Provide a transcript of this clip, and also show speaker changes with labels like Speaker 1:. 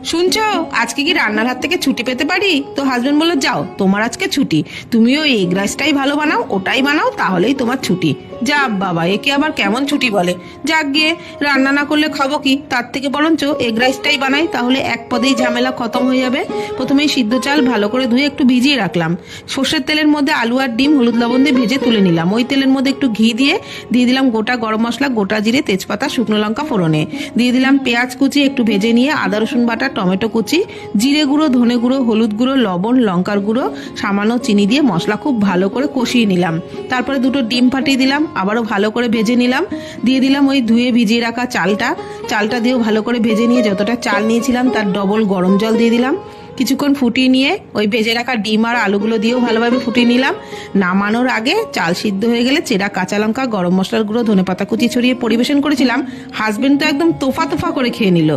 Speaker 1: শুনছো, আজকে কি রান্নার হাত থেকে ছুটি পেতে পারি? তো হাজবেন্ড বললো, যাও, তোমার আজকে ছুটি, তুমি ওই এগ রাইসটাই ভালো বানাও, ওটাই বানাও, তাহলেই তোমার ছুটি। যা বাবা, একে আবার কেমন ছুটি বলে! যাক গিয়ে, রান্না না করলে খাবো কি? তার থেকে বরঞ্চ এগ রাইসটাই বানাই, তাহলে এক পদেই ঝামেলা খতম হয়ে যাবে। প্রথমেই সিদ্ধ চাল ভালো করে ধুয়ে একটু ভিজিয়ে রাখলাম। সর্ষের তেলের মধ্যে আলু আর ডিম হলুদ লবণ দিয়ে ভেজে তুলে নিলাম। ওই তেলের মধ্যে একটু ঘি দিয়ে দিলাম গোটা গরম মশলা, গোটা জিরে, তেজপাতা, শুকনো লঙ্কা ফোড়নে। দিয়ে দিলাম পেঁয়াজ কুচি, একটু ভেজে নিয়ে আদা রসুন বাটা, টমেটো কুচি, জিরে গুঁড়ো, ধনে গুঁড়ো, হলুদ গুঁড়ো, লবণ, লঙ্কার গুঁড়ো, সামান্য চিনি দিয়ে মশলা খুব ভালো করে কষিয়ে নিলাম। তারপরে দুটো ডিম ফাটিয়ে দিলাম, আবারও ভালো করে ভেজে নিলাম। দিয়ে দিলাম ওই ধুয়ে ভিজিয়ে রাখা চালটা দিয়েও ভালো করে ভেজে নিয়ে যতটা চাল নিয়েছিলাম তার ডবল গরম জল দিয়ে দিলাম। কিছুক্ষণ ফুটিয়ে নিয়ে ওই ভেজে রাখা ডিম আর আলুগুলো দিয়েও ভালোভাবে ফুটিয়ে নিলাম। নামানোর আগে চাল সিদ্ধ হয়ে গেলে চেরা কাঁচা লঙ্কা, গরম মশলার গুঁড়ো, ধনেপাতা কুচি ছড়িয়ে পরিবেশন করেছিলাম। হাজবেন্ড তো একদম তোফা তোফা করে খেয়ে নিল।